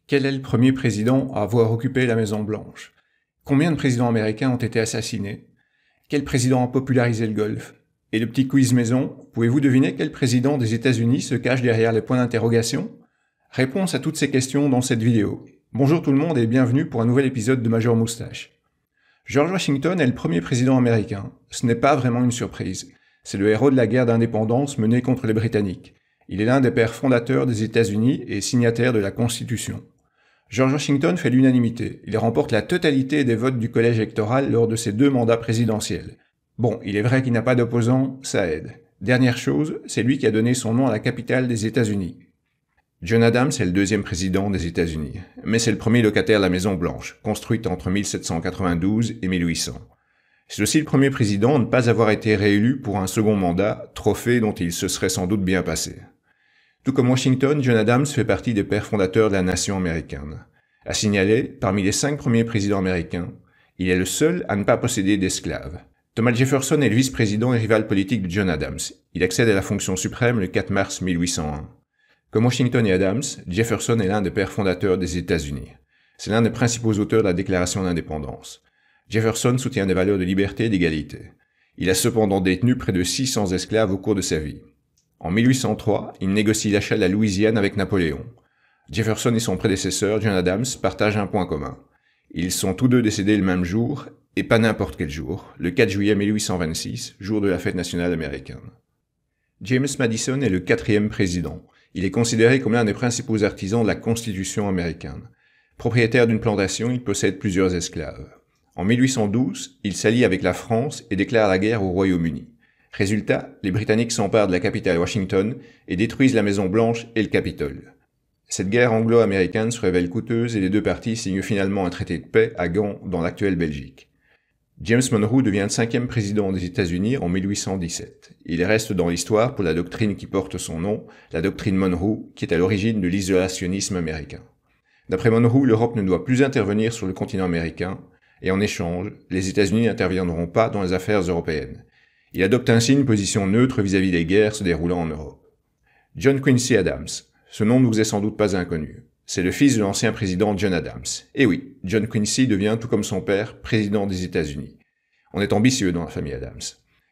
Quel est le premier président à avoir occupé la Maison-Blanche? Combien de présidents américains ont été assassinés? Quel président a popularisé le golf? Et le petit quiz maison, pouvez-vous deviner quel président des États-Unis se cache derrière les points d'interrogation? Réponse à toutes ces questions dans cette vidéo. Bonjour tout le monde et bienvenue pour un nouvel épisode de Major Moustache. George Washington est le premier président américain. Ce n'est pas vraiment une surprise. C'est le héros de la guerre d'indépendance menée contre les Britanniques. Il est l'un des pères fondateurs des États-Unis et signataire de la Constitution. George Washington fait l'unanimité. Il remporte la totalité des votes du collège électoral lors de ses 2 mandats présidentiels. Bon, il est vrai qu'il n'a pas d'opposant, ça aide. Dernière chose, c'est lui qui a donné son nom à la capitale des États-Unis. John Adams est le 2e président des États-Unis, mais c'est le premier locataire de la Maison-Blanche, construite entre 1792 et 1800. C'est aussi le premier président à ne pas avoir été réélu pour un second mandat, trophée dont il se serait sans doute bien passé. Tout comme Washington, John Adams fait partie des pères fondateurs de la nation américaine. À signaler, parmi les 5 premiers présidents américains, il est le seul à ne pas posséder d'esclaves. Thomas Jefferson est le vice-président et rival politique de John Adams. Il accède à la fonction suprême le 4 mars 1801. Comme Washington et Adams, Jefferson est l'un des pères fondateurs des États-Unis. C'est l'un des principaux auteurs de la Déclaration d'indépendance. Jefferson soutient des valeurs de liberté et d'égalité. Il a cependant détenu près de 600 esclaves au cours de sa vie. En 1803, il négocie l'achat de la Louisiane avec Napoléon. Jefferson et son prédécesseur, John Adams, partagent un point commun. Ils sont tous deux décédés le même jour, et pas n'importe quel jour, le 4 juillet 1826, jour de la fête nationale américaine. James Madison est le 4e président. Il est considéré comme l'un des principaux artisans de la Constitution américaine. Propriétaire d'une plantation, il possède plusieurs esclaves. En 1812, il s'allie avec la France et déclare la guerre au Royaume-Uni. Résultat, les Britanniques s'emparent de la capitale Washington et détruisent la Maison-Blanche et le Capitole. Cette guerre anglo-américaine se révèle coûteuse et les 2 parties signent finalement un traité de paix à Gand dans l'actuelle Belgique. James Monroe devient le 5e président des États-Unis en 1817. Il reste dans l'histoire pour la doctrine qui porte son nom, la doctrine Monroe, qui est à l'origine de l'isolationnisme américain. D'après Monroe, l'Europe ne doit plus intervenir sur le continent américain, et en échange, les États-Unis n'interviendront pas dans les affaires européennes. Il adopte ainsi une position neutre vis-à-vis des guerres se déroulant en Europe. John Quincy Adams. Ce nom ne vous est sans doute pas inconnu. C'est le fils de l'ancien président John Adams. Et oui, John Quincy devient, tout comme son père, président des États-Unis. On est ambitieux dans la famille Adams.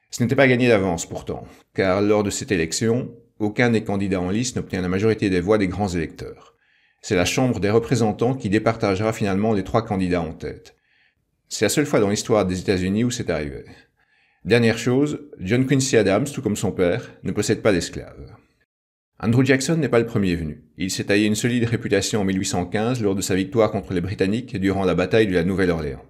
Ce n'était pas gagné d'avance pourtant, car lors de cette élection, aucun des candidats en liste n'obtient la majorité des voix des grands électeurs. C'est la Chambre des représentants qui départagera finalement les 3 candidats en tête. C'est la seule fois dans l'histoire des États-Unis où c'est arrivé. Dernière chose, John Quincy Adams, tout comme son père, ne possède pas d'esclaves. Andrew Jackson n'est pas le premier venu. Il s'est taillé une solide réputation en 1815 lors de sa victoire contre les Britanniques durant la bataille de la Nouvelle-Orléans.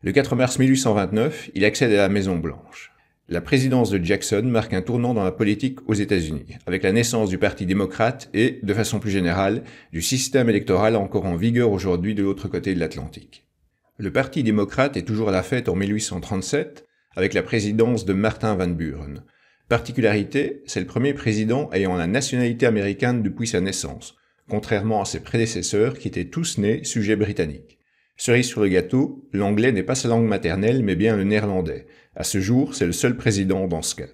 Le 4 mars 1829, il accède à la Maison-Blanche. La présidence de Jackson marque un tournant dans la politique aux États-Unis, avec la naissance du Parti démocrate et, de façon plus générale, du système électoral encore en vigueur aujourd'hui de l'autre côté de l'Atlantique. Le Parti démocrate est toujours à la fête en 1837, avec la présidence de Martin Van Buren. Particularité, c'est le premier président ayant la nationalité américaine depuis sa naissance, contrairement à ses prédécesseurs qui étaient tous nés sujets britanniques. Cerise sur le gâteau, l'anglais n'est pas sa langue maternelle mais bien le néerlandais. À ce jour, c'est le seul président dans ce cas.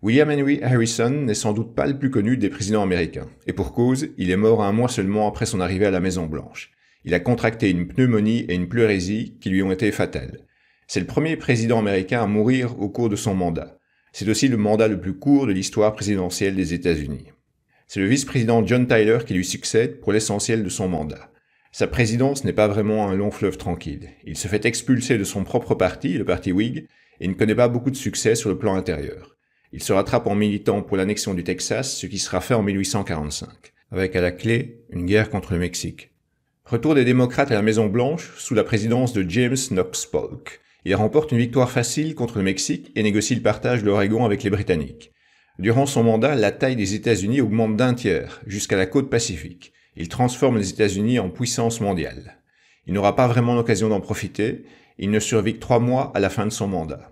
William Henry Harrison n'est sans doute pas le plus connu des présidents américains, et pour cause, il est mort 1 mois seulement après son arrivée à la Maison-Blanche. Il a contracté une pneumonie et une pleurésie qui lui ont été fatales. C'est le premier président américain à mourir au cours de son mandat. C'est aussi le mandat le plus court de l'histoire présidentielle des États-Unis. C'est le vice-président John Tyler qui lui succède pour l'essentiel de son mandat. Sa présidence n'est pas vraiment un long fleuve tranquille. Il se fait expulser de son propre parti, le parti Whig, et ne connaît pas beaucoup de succès sur le plan intérieur. Il se rattrape en militant pour l'annexion du Texas, ce qui sera fait en 1845, avec à la clé une guerre contre le Mexique. Retour des démocrates à la Maison-Blanche sous la présidence de James Knox Polk. Il remporte une victoire facile contre le Mexique et négocie le partage de l'Oregon avec les Britanniques. Durant son mandat, la taille des États-Unis augmente d'1/3, jusqu'à la côte Pacifique. Il transforme les États-Unis en puissance mondiale. Il n'aura pas vraiment l'occasion d'en profiter, il ne survit que 3 mois à la fin de son mandat.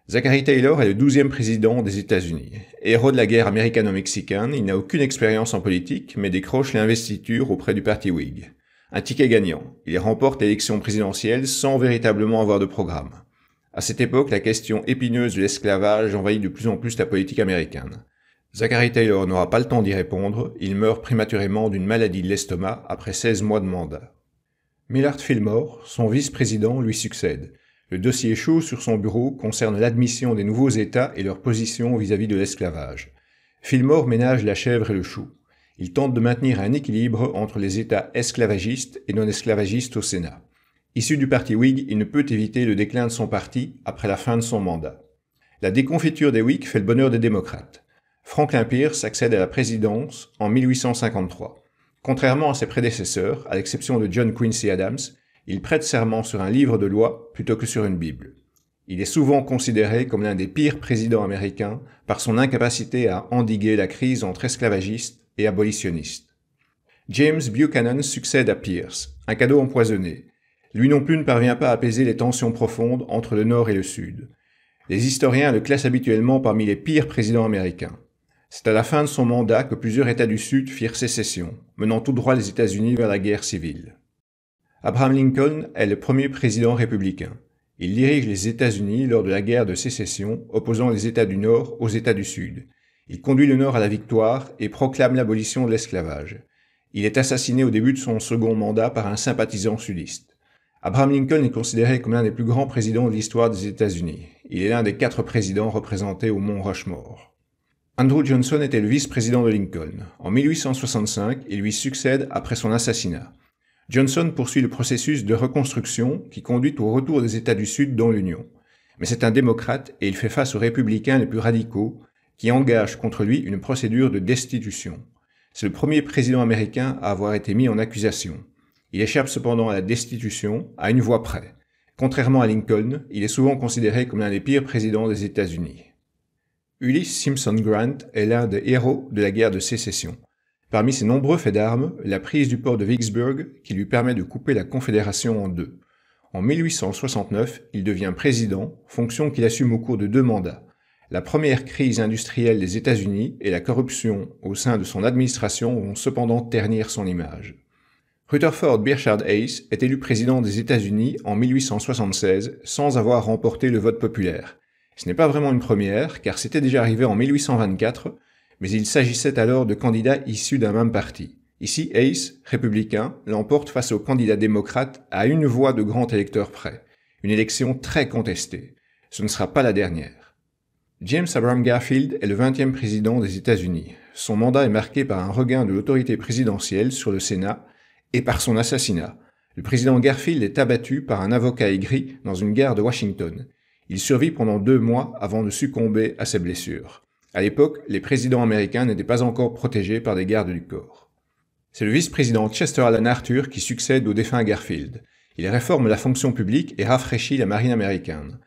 Zachary Taylor est le 12e président des États-Unis. Héros de la guerre américano-mexicaine, il n'a aucune expérience en politique, mais décroche l'investiture auprès du parti Whig. Un ticket gagnant. Il remporte l'élection présidentielle sans véritablement avoir de programme. À cette époque, la question épineuse de l'esclavage envahit de plus en plus la politique américaine. Zachary Taylor n'aura pas le temps d'y répondre, il meurt prématurément d'une maladie de l'estomac après 16 mois de mandat. Millard Fillmore, son vice-président, lui succède. Le dossier chaud sur son bureau concerne l'admission des nouveaux États et leur position vis-à-vis de l'esclavage. Fillmore ménage la chèvre et le chou. Il tente de maintenir un équilibre entre les États esclavagistes et non esclavagistes au Sénat. Issu du parti Whig, il ne peut éviter le déclin de son parti après la fin de son mandat. La déconfiture des Whigs fait le bonheur des démocrates. Franklin Pierce accède à la présidence en 1853. Contrairement à ses prédécesseurs, à l'exception de John Quincy Adams, il prête serment sur un livre de loi plutôt que sur une Bible. Il est souvent considéré comme l'un des pires présidents américains par son incapacité à endiguer la crise entre esclavagistes et abolitionnistes. James Buchanan succède à Pierce, un cadeau empoisonné. Lui non plus ne parvient pas à apaiser les tensions profondes entre le Nord et le Sud. Les historiens le classent habituellement parmi les pires présidents américains. C'est à la fin de son mandat que plusieurs États du Sud firent sécession, menant tout droit les États-Unis vers la guerre civile. Abraham Lincoln est le premier président républicain. Il dirige les États-Unis lors de la guerre de sécession, opposant les États du Nord aux États du Sud. Il conduit le Nord à la victoire et proclame l'abolition de l'esclavage. Il est assassiné au début de son second mandat par un sympathisant sudiste. Abraham Lincoln est considéré comme l'un des plus grands présidents de l'histoire des États-Unis. Il est l'un des 4 présidents représentés au Mont Rushmore. Andrew Johnson était le vice-président de Lincoln. En 1865, il lui succède après son assassinat. Johnson poursuit le processus de reconstruction qui conduit au retour des États du Sud dans l'Union. Mais c'est un démocrate et il fait face aux républicains les plus radicaux qui engagent contre lui une procédure de destitution. C'est le premier président américain à avoir été mis en accusation. Il échappe cependant à la destitution à une voix près. Contrairement à Lincoln, il est souvent considéré comme l'un des pires présidents des États-Unis. Ulysses Simpson Grant est l'un des héros de la guerre de sécession. Parmi ses nombreux faits d'armes, la prise du port de Vicksburg qui lui permet de couper la Confédération en deux. En 1869, il devient président, fonction qu'il assume au cours de 2 mandats. La première crise industrielle des États-Unis et la corruption au sein de son administration vont cependant ternir son image. Rutherford Birchard Hayes est élu président des États-Unis en 1876 sans avoir remporté le vote populaire. Ce n'est pas vraiment une première, car c'était déjà arrivé en 1824, mais il s'agissait alors de candidats issus d'un même parti. Ici, Hayes, républicain, l'emporte face au candidat démocrate à une voix de grand électeur près. Une élection très contestée. Ce ne sera pas la dernière. James Abraham Garfield est le 20e président des États-Unis. Son mandat est marqué par un regain de l'autorité présidentielle sur le Sénat et par son assassinat. Le président Garfield est abattu par un avocat aigri dans une gare de Washington. Il survit pendant 2 mois avant de succomber à ses blessures. À l'époque, les présidents américains n'étaient pas encore protégés par des gardes du corps. C'est le vice-président Chester Alan Arthur qui succède au défunt Garfield. Il réforme la fonction publique et rafraîchit la marine américaine.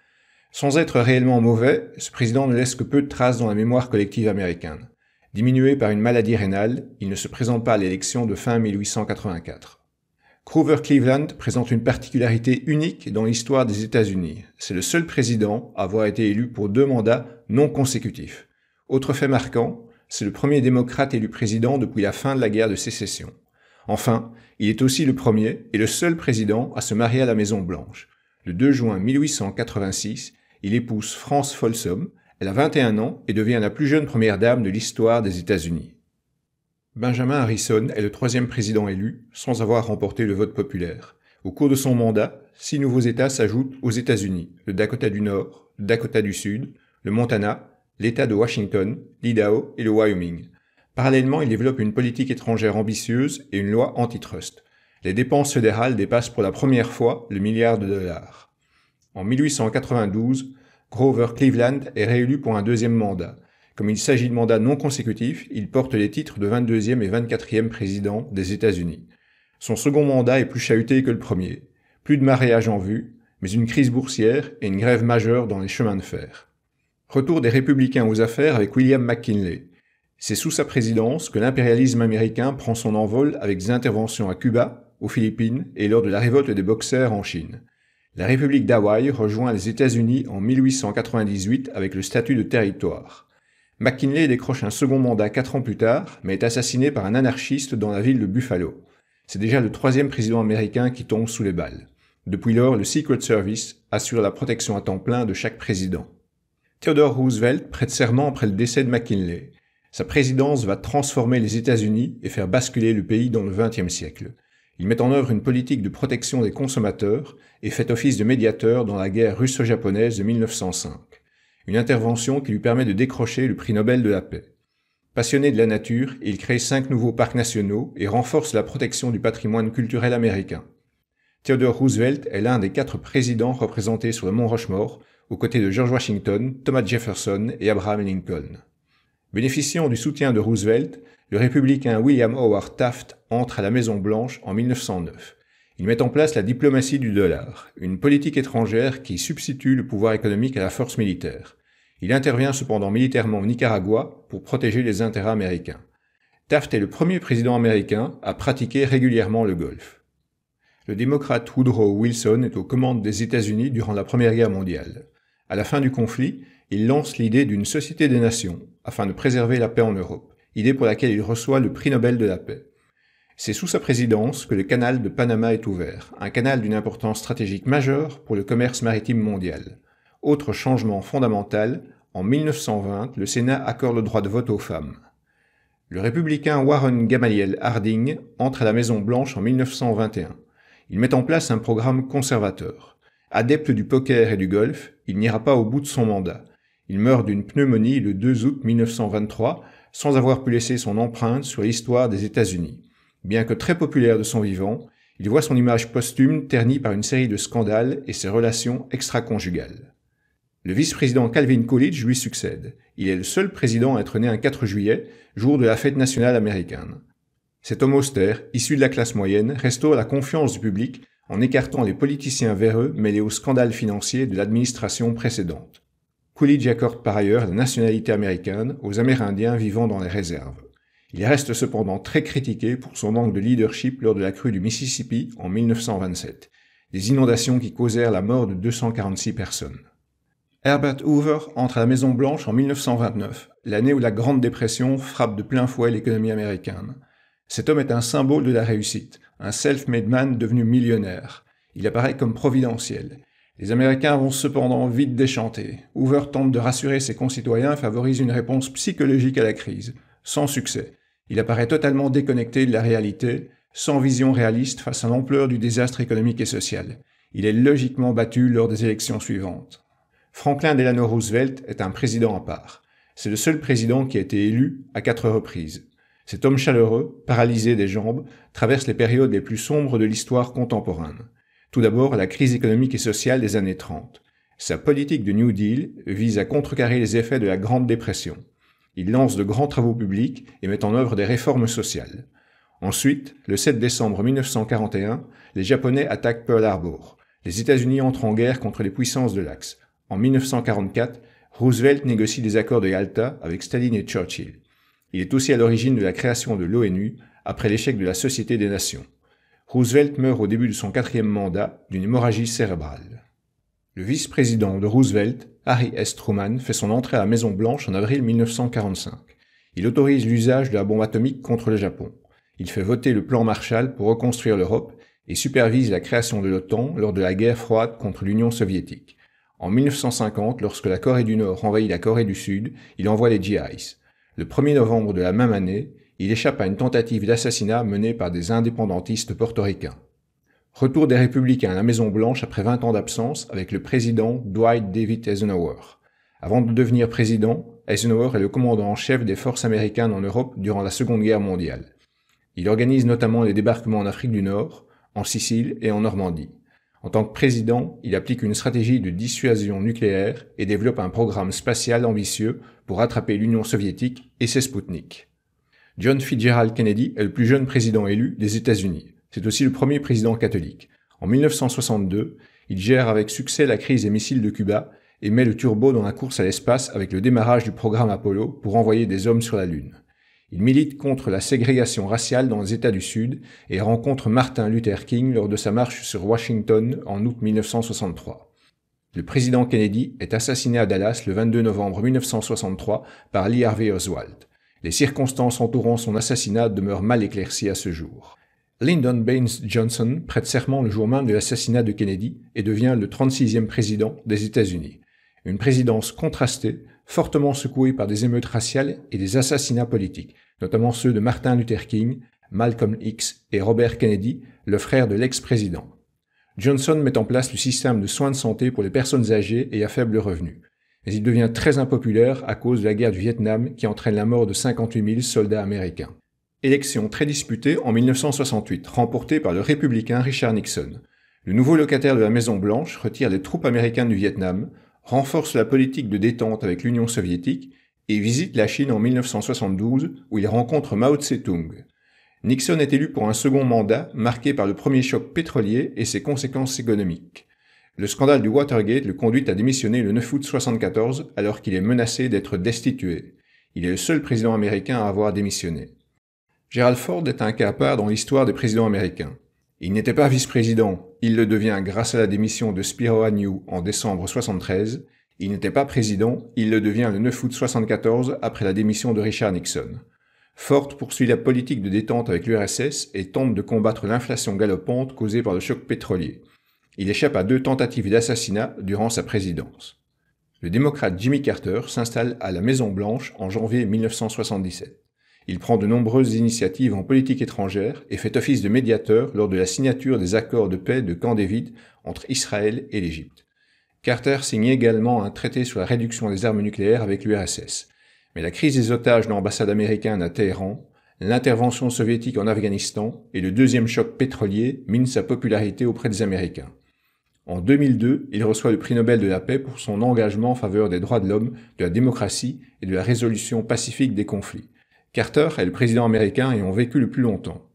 Sans être réellement mauvais, ce président ne laisse que peu de traces dans la mémoire collective américaine. Diminué par une maladie rénale, il ne se présente pas à l'élection de fin 1884. Grover Cleveland présente une particularité unique dans l'histoire des États-Unis. C'est le seul président à avoir été élu pour 2 mandats non consécutifs. Autre fait marquant, c'est le premier démocrate élu président depuis la fin de la guerre de sécession. Enfin, il est aussi le premier et le seul président à se marier à la Maison-Blanche. Le 2 juin 1886, il épouse France Folsom. Elle a 21 ans et devient la plus jeune première dame de l'histoire des États-Unis. Benjamin Harrison est le 3e président élu, sans avoir remporté le vote populaire. Au cours de son mandat, 6 nouveaux États s'ajoutent aux États-Unis, le Dakota du Nord, le Dakota du Sud, le Montana, l'État de Washington, l'Idaho et le Wyoming. Parallèlement, il développe une politique étrangère ambitieuse et une loi antitrust. Les dépenses fédérales dépassent pour la première fois le $1 milliard. En 1892, Grover Cleveland est réélu pour un 2e mandat. Comme il s'agit de mandats non consécutifs, il porte les titres de 22e et 24e président des États-Unis. Son second mandat est plus chahuté que le premier. Plus de mariage en vue, mais une crise boursière et une grève majeure dans les chemins de fer. Retour des républicains aux affaires avec William McKinley. C'est sous sa présidence que l'impérialisme américain prend son envol avec des interventions à Cuba, aux Philippines et lors de la révolte des Boxers en Chine. La République d'Hawaï rejoint les États-Unis en 1898 avec le statut de territoire. McKinley décroche un second mandat 4 ans plus tard, mais est assassiné par un anarchiste dans la ville de Buffalo. C'est déjà le 3e président américain qui tombe sous les balles. Depuis lors, le Secret Service assure la protection à temps plein de chaque président. Theodore Roosevelt prête serment après le décès de McKinley. Sa présidence va transformer les États-Unis et faire basculer le pays dans le XXe siècle. Il met en œuvre une politique de protection des consommateurs et fait office de médiateur dans la guerre russo-japonaise de 1905. Une intervention qui lui permet de décrocher le prix Nobel de la paix. Passionné de la nature, il crée 5 nouveaux parcs nationaux et renforce la protection du patrimoine culturel américain. Theodore Roosevelt est l'un des 4 présidents représentés sur le mont Rushmore, aux côtés de George Washington, Thomas Jefferson et Abraham Lincoln. Bénéficiant du soutien de Roosevelt, le républicain William Howard Taft entre à la Maison-Blanche en 1909. Il met en place la diplomatie du dollar, une politique étrangère qui substitue le pouvoir économique à la force militaire. Il intervient cependant militairement au Nicaragua pour protéger les intérêts américains. Taft est le premier président américain à pratiquer régulièrement le golf. Le démocrate Woodrow Wilson est aux commandes des États-Unis durant la Première Guerre mondiale. À la fin du conflit, il lance l'idée d'une société des nations afin de préserver la paix en Europe, idée pour laquelle il reçoit le prix Nobel de la paix. C'est sous sa présidence que le canal de Panama est ouvert, un canal d'une importance stratégique majeure pour le commerce maritime mondial. Autre changement fondamental, en 1920, le Sénat accorde le droit de vote aux femmes. Le républicain Warren Gamaliel Harding entre à la Maison-Blanche en 1921. Il met en place un programme conservateur. Adepte du poker et du golf, il n'ira pas au bout de son mandat. Il meurt d'une pneumonie le 2 août 1923, sans avoir pu laisser son empreinte sur l'histoire des États-Unis. Bien que très populaire de son vivant, il voit son image posthume ternie par une série de scandales et ses relations extra-conjugales. Le vice-président Calvin Coolidge lui succède. Il est le seul président à être né un 4 juillet, jour de la fête nationale américaine. Cet homme austère, issu de la classe moyenne, restaure la confiance du public en écartant les politiciens véreux mêlés aux scandales financiers de l'administration précédente. Coolidge accorde par ailleurs la nationalité américaine aux Amérindiens vivant dans les réserves. Il reste cependant très critiqué pour son manque de leadership lors de la crue du Mississippi en 1927, des inondations qui causèrent la mort de 246 personnes. Herbert Hoover entre à la Maison-Blanche en 1929, l'année où la Grande Dépression frappe de plein fouet l'économie américaine. Cet homme est un symbole de la réussite, un self-made man devenu millionnaire. Il apparaît comme providentiel. Les Américains vont cependant vite déchanter. Hoover tente de rassurer ses concitoyens et favorise une réponse psychologique à la crise, sans succès. Il apparaît totalement déconnecté de la réalité, sans vision réaliste face à l'ampleur du désastre économique et social. Il est logiquement battu lors des élections suivantes. Franklin Delano Roosevelt est un président à part. C'est le seul président qui a été élu à 4 reprises. Cet homme chaleureux, paralysé des jambes, traverse les périodes les plus sombres de l'histoire contemporaine. Tout d'abord, la crise économique et sociale des années 30. Sa politique de New Deal vise à contrecarrer les effets de la Grande Dépression. Il lance de grands travaux publics et met en œuvre des réformes sociales. Ensuite, le 7 décembre 1941, les Japonais attaquent Pearl Harbor. Les États-Unis entrent en guerre contre les puissances de l'Axe. En 1944, Roosevelt négocie des accords de Yalta avec Staline et Churchill. Il est aussi à l'origine de la création de l'ONU après l'échec de la Société des Nations. Roosevelt meurt au début de son 4e mandat d'une hémorragie cérébrale. Le vice-président de Roosevelt, Harry S. Truman, fait son entrée à la Maison-Blanche en avril 1945. Il autorise l'usage de la bombe atomique contre le Japon. Il fait voter le plan Marshall pour reconstruire l'Europe et supervise la création de l'OTAN lors de la guerre froide contre l'Union soviétique. En 1950, lorsque la Corée du Nord envahit la Corée du Sud, il envoie les GIs. Le 1er novembre de la même année, il échappe à une tentative d'assassinat menée par des indépendantistes portoricains. Retour des Républicains à la Maison-Blanche après 20 ans d'absence avec le président Dwight David Eisenhower. Avant de devenir président, Eisenhower est le commandant en chef des forces américaines en Europe durant la Seconde Guerre mondiale. Il organise notamment les débarquements en Afrique du Nord, en Sicile et en Normandie. En tant que président, il applique une stratégie de dissuasion nucléaire et développe un programme spatial ambitieux pour rattraper l'Union soviétique et ses Spoutniks. John Fitzgerald Kennedy est le plus jeune président élu des États-Unis. C'est aussi le premier président catholique. En 1962, il gère avec succès la crise des missiles de Cuba et met le turbo dans la course à l'espace avec le démarrage du programme Apollo pour envoyer des hommes sur la Lune. Il milite contre la ségrégation raciale dans les États du Sud et rencontre Martin Luther King lors de sa marche sur Washington en août 1963. Le président Kennedy est assassiné à Dallas le 22 novembre 1963 par Lee Harvey Oswald. Les circonstances entourant son assassinat demeurent mal éclaircies à ce jour. Lyndon Baines Johnson prête serment le jour même de l'assassinat de Kennedy et devient le 36e président des États-Unis. Une présidence contrastée, fortement secouée par des émeutes raciales et des assassinats politiques, notamment ceux de Martin Luther King, Malcolm X et Robert Kennedy, le frère de l'ex-président. Johnson met en place le système de soins de santé pour les personnes âgées et à faible revenu. Mais il devient très impopulaire à cause de la guerre du Vietnam qui entraîne la mort de 58 000 soldats américains. Élection très disputée en 1968, remportée par le républicain Richard Nixon. Le nouveau locataire de la Maison-Blanche retire les troupes américaines du Vietnam, renforce la politique de détente avec l'Union soviétique et visite la Chine en 1972 où il rencontre Mao Tse-tung. Nixon est élu pour un second mandat marqué par le premier choc pétrolier et ses conséquences économiques. Le scandale du Watergate le conduit à démissionner le 9 août 1974 alors qu'il est menacé d'être destitué. Il est le seul président américain à avoir démissionné. Gerald Ford est un cas à part dans l'histoire des présidents américains. Il n'était pas vice-président, il le devient grâce à la démission de Spiro Agnew en décembre 1973. Il n'était pas président, il le devient le 9 août 1974 après la démission de Richard Nixon. Ford poursuit la politique de détente avec l'URSS et tente de combattre l'inflation galopante causée par le choc pétrolier. Il échappe à 2 tentatives d'assassinat durant sa présidence. Le démocrate Jimmy Carter s'installe à la Maison-Blanche en janvier 1977. Il prend de nombreuses initiatives en politique étrangère et fait office de médiateur lors de la signature des accords de paix de Camp David entre Israël et l'Égypte. Carter signe également un traité sur la réduction des armes nucléaires avec l'URSS. Mais la crise des otages de l'ambassade américaine à Téhéran, l'intervention soviétique en Afghanistan et le deuxième choc pétrolier minent sa popularité auprès des Américains. En 2002, il reçoit le prix Nobel de la paix pour son engagement en faveur des droits de l'homme, de la démocratie et de la résolution pacifique des conflits. Carter est le président américain ayant vécu le plus longtemps.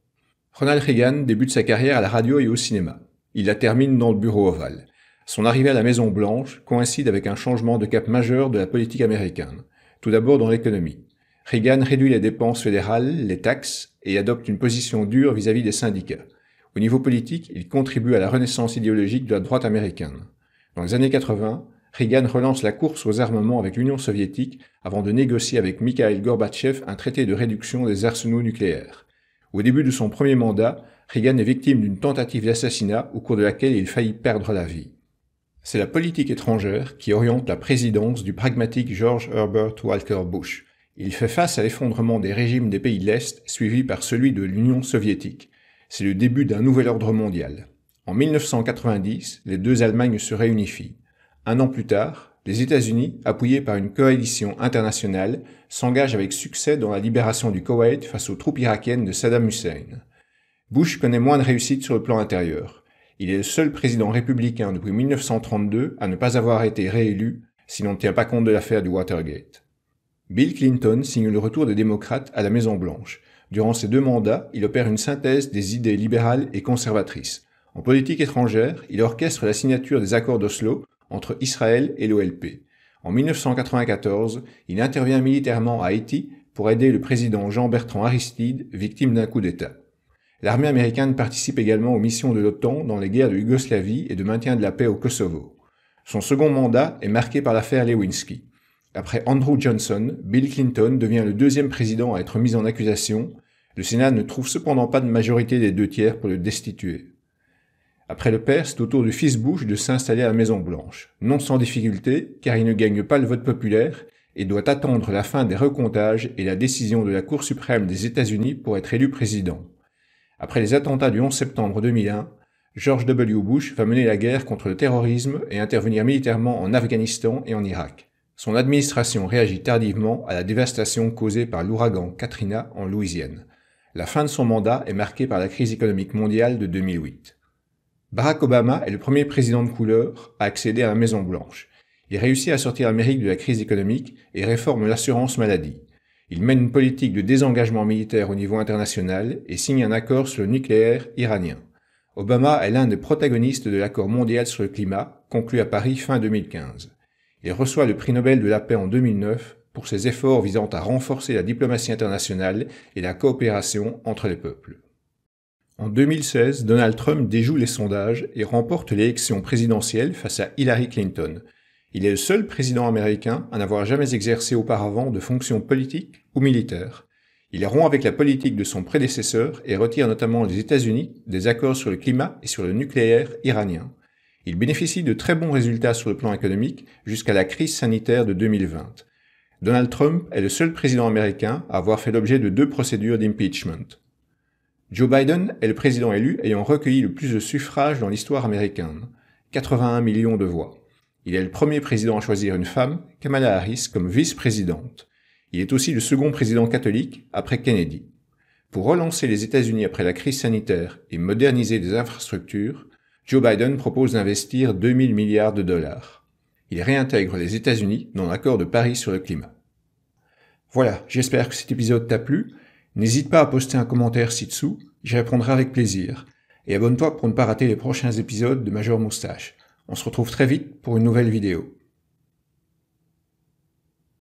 Ronald Reagan débute sa carrière à la radio et au cinéma. Il la termine dans le bureau ovale. Son arrivée à la Maison-Blanche coïncide avec un changement de cap majeur de la politique américaine. Tout d'abord dans l'économie. Reagan réduit les dépenses fédérales, les taxes, et adopte une position dure vis-à-vis des syndicats. Au niveau politique, il contribue à la renaissance idéologique de la droite américaine. Dans les années 80, Reagan relance la course aux armements avec l'Union soviétique avant de négocier avec Mikhaïl Gorbatchev un traité de réduction des arsenaux nucléaires. Au début de son premier mandat, Reagan est victime d'une tentative d'assassinat au cours de laquelle il faillit perdre la vie. C'est la politique étrangère qui oriente la présidence du pragmatique George Herbert Walker Bush. Il fait face à l'effondrement des régimes des pays de l'Est suivi par celui de l'Union soviétique. C'est le début d'un nouvel ordre mondial. En 1990, les 2 Allemagnes se réunifient. Un an plus tard, les États-Unis, appuyés par une coalition internationale, s'engagent avec succès dans la libération du Koweït face aux troupes irakiennes de Saddam Hussein. Bush connaît moins de réussite sur le plan intérieur. Il est le seul président républicain depuis 1932 à ne pas avoir été réélu si l'on ne tient pas compte de l'affaire du Watergate. Bill Clinton signe le retour des démocrates à la Maison-Blanche. Durant ses 2 mandats, il opère une synthèse des idées libérales et conservatrices. En politique étrangère, il orchestre la signature des accords d'Oslo entre Israël et l'OLP. En 1994, il intervient militairement à Haïti pour aider le président Jean-Bertrand Aristide, victime d'un coup d'État. L'armée américaine participe également aux missions de l'OTAN dans les guerres de Yougoslavie et de maintien de la paix au Kosovo. Son second mandat est marqué par l'affaire Lewinsky. Après Andrew Johnson, Bill Clinton devient le 2e président à être mis en accusation. Le Sénat ne trouve cependant pas de majorité des 2 tiers pour le destituer. Après le père, c'est au tour du fils Bush de s'installer à la Maison-Blanche. Non sans difficulté, car il ne gagne pas le vote populaire et doit attendre la fin des recomptages et la décision de la Cour suprême des États-Unis pour être élu président. Après les attentats du 11 septembre 2001, George W. Bush va mener la guerre contre le terrorisme et intervenir militairement en Afghanistan et en Irak. Son administration réagit tardivement à la dévastation causée par l'ouragan Katrina en Louisiane. La fin de son mandat est marquée par la crise économique mondiale de 2008. Barack Obama est le premier président de couleur à accéder à la Maison-Blanche. Il réussit à sortir l'Amérique de la crise économique et réforme l'assurance maladie. Il mène une politique de désengagement militaire au niveau international et signe un accord sur le nucléaire iranien. Obama est l'un des protagonistes de l'accord mondial sur le climat, conclu à Paris fin 2015. Il reçoit le prix Nobel de la paix en 2009 pour ses efforts visant à renforcer la diplomatie internationale et la coopération entre les peuples. En 2016, Donald Trump déjoue les sondages et remporte l'élection présidentielle face à Hillary Clinton. Il est le seul président américain à n'avoir jamais exercé auparavant de fonction politique ou militaire. Il rompt avec la politique de son prédécesseur et retire notamment les États-Unis des accords sur le climat et sur le nucléaire iranien. Il bénéficie de très bons résultats sur le plan économique jusqu'à la crise sanitaire de 2020. Donald Trump est le seul président américain à avoir fait l'objet de 2 procédures d'impeachment. Joe Biden est le président élu ayant recueilli le plus de suffrages dans l'histoire américaine, 81 millions de voix. Il est le premier président à choisir une femme, Kamala Harris, comme vice-présidente. Il est aussi le second président catholique après Kennedy. Pour relancer les États-Unis après la crise sanitaire et moderniser les infrastructures, Joe Biden propose d'investir 2000 milliards de dollars. Il réintègre les États-Unis dans l'accord de Paris sur le climat. Voilà, j'espère que cet épisode t'a plu. N'hésite pas à poster un commentaire ci-dessous, j'y répondrai avec plaisir. Et abonne-toi pour ne pas rater les prochains épisodes de Major Moustache. On se retrouve très vite pour une nouvelle vidéo.